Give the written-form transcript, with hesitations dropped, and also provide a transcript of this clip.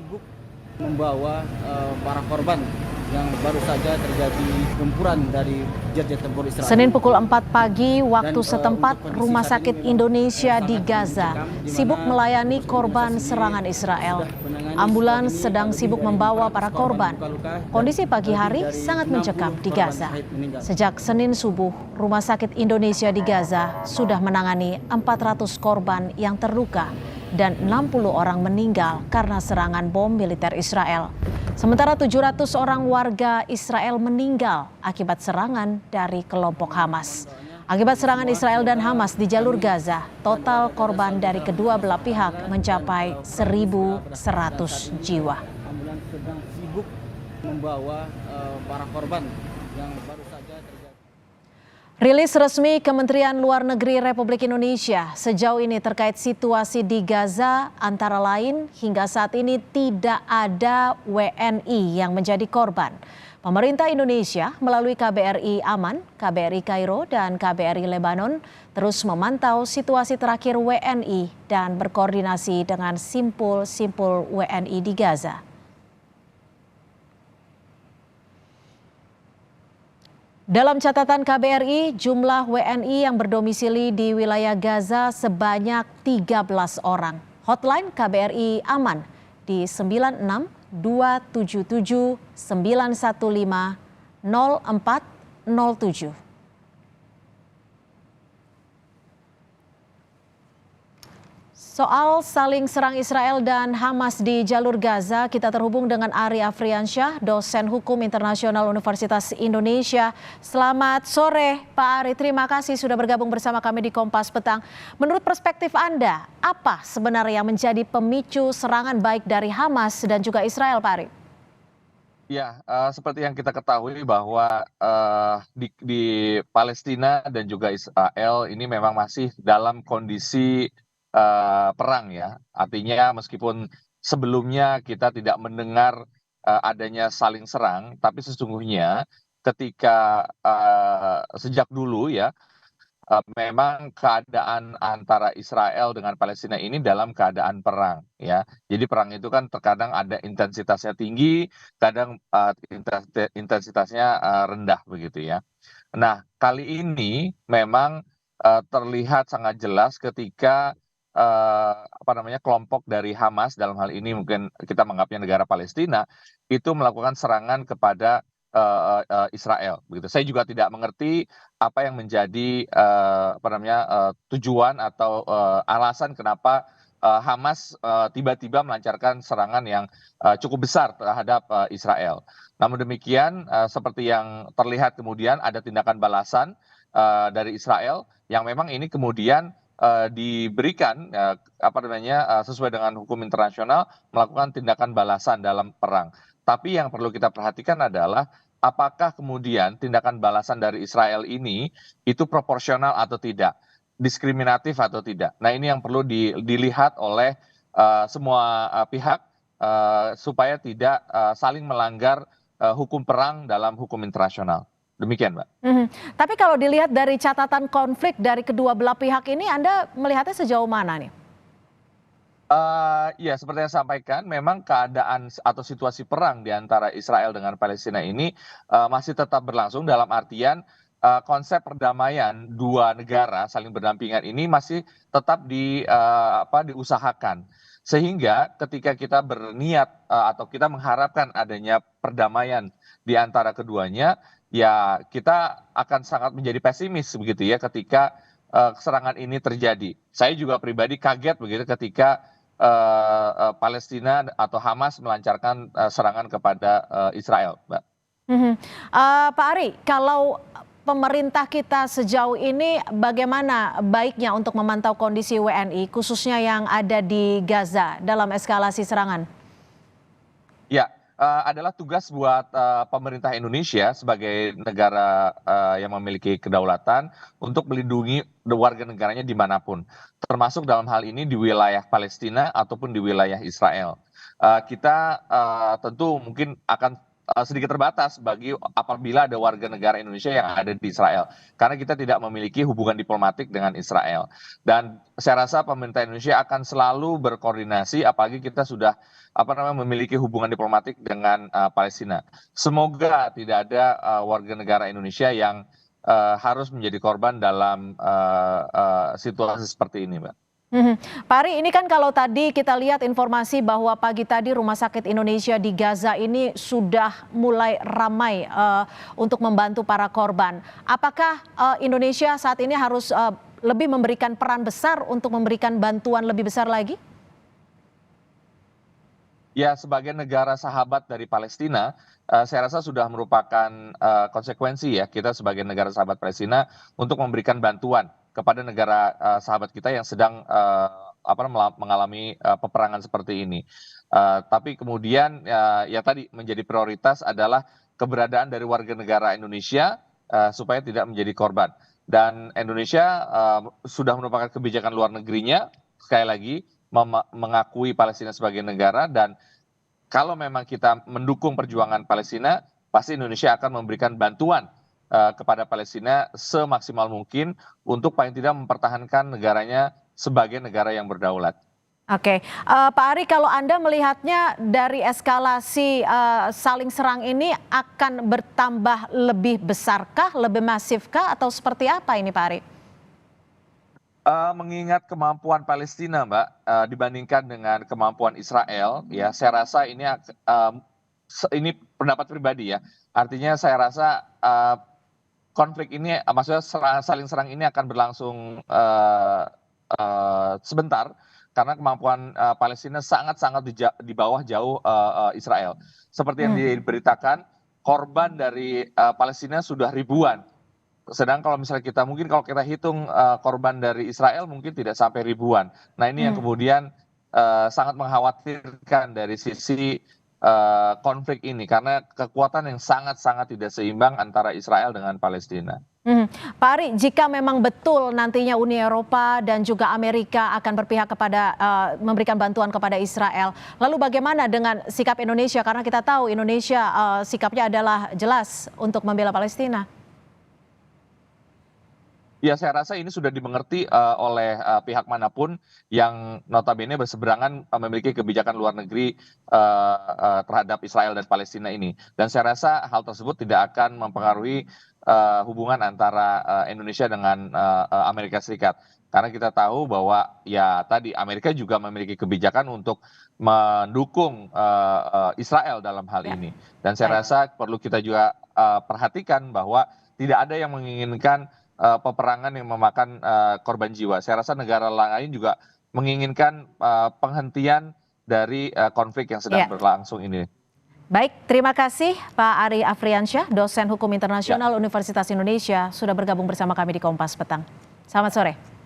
sibuk membawa para korban yang baru saja terjadi gempuran dari jet-jet tempur Israel. Senin pukul 4 pagi waktu setempat, untuk kondisi Rumah saat Sakit ini Indonesia memang di sangat Gaza mencekam, di sibuk mana melayani untuk korban Indonesia serangan sendiri Israel. sudah menangani Ambulans saat ini sedang lebih sibuk dari membawa 400 para korban. luka-luka dan Kondisi pagi lebih hari dari sangat 60 mencekam di korban Gaza. syahid meninggal. Sejak Senin subuh, Rumah Sakit Indonesia di Gaza sudah menangani 400 korban yang terluka dan 60 orang meninggal karena serangan bom militer Israel. Sementara 700 orang warga Israel meninggal akibat serangan dari kelompok Hamas. Akibat serangan Israel dan Hamas di jalur Gaza, total korban dari kedua belah pihak mencapai 1.100 jiwa. Ambulans sedang sibuk membawa para korban yang baru saja terjadi. Rilis resmi Kementerian Luar Negeri Republik Indonesia sejauh ini terkait situasi di Gaza antara lain hingga saat ini tidak ada WNI yang menjadi korban. Pemerintah Indonesia melalui KBRI Aman, KBRI Kairo, dan KBRI Lebanon terus memantau situasi terakhir WNI dan berkoordinasi dengan simpul-simpul WNI di Gaza. Dalam catatan KBRI, jumlah WNI yang berdomisili di wilayah Gaza sebanyak 13 orang. Hotline KBRI aman di 96 277 915 0407. Soal saling serang Israel dan Hamas di jalur Gaza, kita terhubung dengan Ari Afriansyah, dosen hukum internasional Universitas Indonesia. Selamat sore Pak Ari, terima kasih sudah bergabung bersama kami di Kompas Petang. Menurut perspektif Anda, apa sebenarnya yang menjadi pemicu serangan baik dari Hamas dan juga Israel, Pak Ari? Ya, seperti yang kita ketahui bahwa di Palestina dan juga Israel ini memang masih dalam kondisi perang ya. Artinya meskipun sebelumnya kita tidak mendengar adanya saling serang, tapi sesungguhnya ketika sejak dulu ya memang keadaan antara Israel dengan Palestina ini dalam keadaan perang ya. Jadi perang itu kan terkadang ada intensitasnya tinggi, kadang intensitasnya rendah begitu ya. Nah, kali ini memang terlihat sangat jelas ketika kelompok dari Hamas, dalam hal ini mungkin kita menganggapnya negara Palestina, itu melakukan serangan kepada Israel begitu. Saya juga tidak mengerti apa yang menjadi tujuan atau alasan kenapa Hamas tiba-tiba melancarkan serangan yang cukup besar terhadap Israel. Namun demikian, seperti yang terlihat kemudian ada tindakan balasan dari Israel yang memang ini kemudian diberikan sesuai dengan hukum internasional, melakukan tindakan balasan dalam perang. Tapi yang perlu kita perhatikan adalah apakah kemudian tindakan balasan dari Israel ini itu proporsional atau tidak, diskriminatif atau tidak. Nah, ini yang perlu dilihat oleh semua pihak supaya tidak saling melanggar hukum perang dalam hukum internasional. Demikian, Mbak. Tapi kalau dilihat dari catatan konflik dari kedua belah pihak ini, Anda melihatnya sejauh mana nih? Ya, seperti yang saya sampaikan, memang keadaan atau situasi perang di antara Israel dengan Palestina ini masih tetap berlangsung, dalam artian konsep perdamaian dua negara saling berdampingan ini masih tetap diusahakan. Sehingga ketika kita berniat atau kita mengharapkan adanya perdamaian di antara keduanya, ya kita akan sangat menjadi pesimis begitu ya ketika serangan ini terjadi. Saya juga pribadi kaget begitu ketika Palestina atau Hamas melancarkan serangan kepada Israel, Mbak. Pak Ari, kalau pemerintah kita sejauh ini bagaimana baiknya untuk memantau kondisi WNI khususnya yang ada di Gaza dalam eskalasi serangan? Ya, adalah tugas buat pemerintah Indonesia sebagai negara yang memiliki kedaulatan untuk melindungi warga negaranya dimanapun, termasuk dalam hal ini di wilayah Palestina ataupun di wilayah Israel. Kita tentu mungkin akan sedikit terbatas bagi apabila ada warga negara Indonesia yang ada di Israel. Karena kita tidak memiliki hubungan diplomatik dengan Israel. Dan saya rasa pemerintah Indonesia akan selalu berkoordinasi, apalagi kita sudah memiliki hubungan diplomatik dengan Palestina. Semoga tidak ada warga negara Indonesia yang harus menjadi korban dalam situasi seperti ini, Mbak. Pak Ari, ini kan kalau tadi kita lihat informasi bahwa pagi tadi Rumah Sakit Indonesia di Gaza ini sudah mulai ramai untuk membantu para korban. Apakah Indonesia saat ini harus lebih memberikan peran besar untuk memberikan bantuan lebih besar lagi? Ya, sebagai negara sahabat dari Palestina, saya rasa sudah merupakan konsekuensi ya kita sebagai negara sahabat Palestina untuk memberikan bantuan kepada negara sahabat kita yang sedang mengalami peperangan seperti ini. Tapi kemudian ya tadi menjadi prioritas adalah keberadaan dari warga negara Indonesia supaya tidak menjadi korban. Dan Indonesia sudah merupakan kebijakan luar negerinya, sekali lagi mengakui Palestina sebagai negara, dan kalau memang kita mendukung perjuangan Palestina, pasti Indonesia akan memberikan bantuan kepada Palestina semaksimal mungkin untuk paling tidak mempertahankan negaranya sebagai negara yang berdaulat. Oke, Pak Ari, kalau Anda melihatnya dari eskalasi saling serang ini akan bertambah lebih besarkah, lebih masifkah, atau seperti apa ini, Pak Ari? Mengingat kemampuan Palestina, Mbak, dibandingkan dengan kemampuan Israel, ya saya rasa ini pendapat pribadi ya. Artinya saya rasa konflik ini, maksudnya saling serang ini akan berlangsung sebentar karena kemampuan Palestina sangat-sangat di bawah jauh Israel. Seperti yang diberitakan, korban dari Palestina sudah ribuan. Sedang kalau misalnya kalau kita hitung korban dari Israel mungkin tidak sampai ribuan. Nah ini yang kemudian sangat mengkhawatirkan dari sisi konflik ini karena kekuatan yang sangat-sangat tidak seimbang antara Israel dengan Palestina. Pak Ari, jika memang betul nantinya Uni Eropa dan juga Amerika akan berpihak kepada memberikan bantuan kepada Israel, lalu bagaimana dengan sikap Indonesia? Karena kita tahu Indonesia sikapnya adalah jelas untuk membela Palestina. Ya, saya rasa ini sudah dimengerti oleh pihak manapun yang notabene berseberangan memiliki kebijakan luar negeri terhadap Israel dan Palestina ini. Dan saya rasa hal tersebut tidak akan mempengaruhi hubungan antara Indonesia dengan Amerika Serikat. Karena kita tahu bahwa ya tadi Amerika juga memiliki kebijakan untuk mendukung Israel dalam hal ini. Dan saya rasa perlu kita juga perhatikan bahwa tidak ada yang menginginkan peperangan yang memakan korban jiwa. Saya rasa negara lain juga menginginkan penghentian dari konflik yang sedang berlangsung ini. Baik, terima kasih Pak Ari Afriansyah, dosen Hukum Internasional Universitas Indonesia, sudah bergabung bersama kami di Kompas Petang. Selamat sore.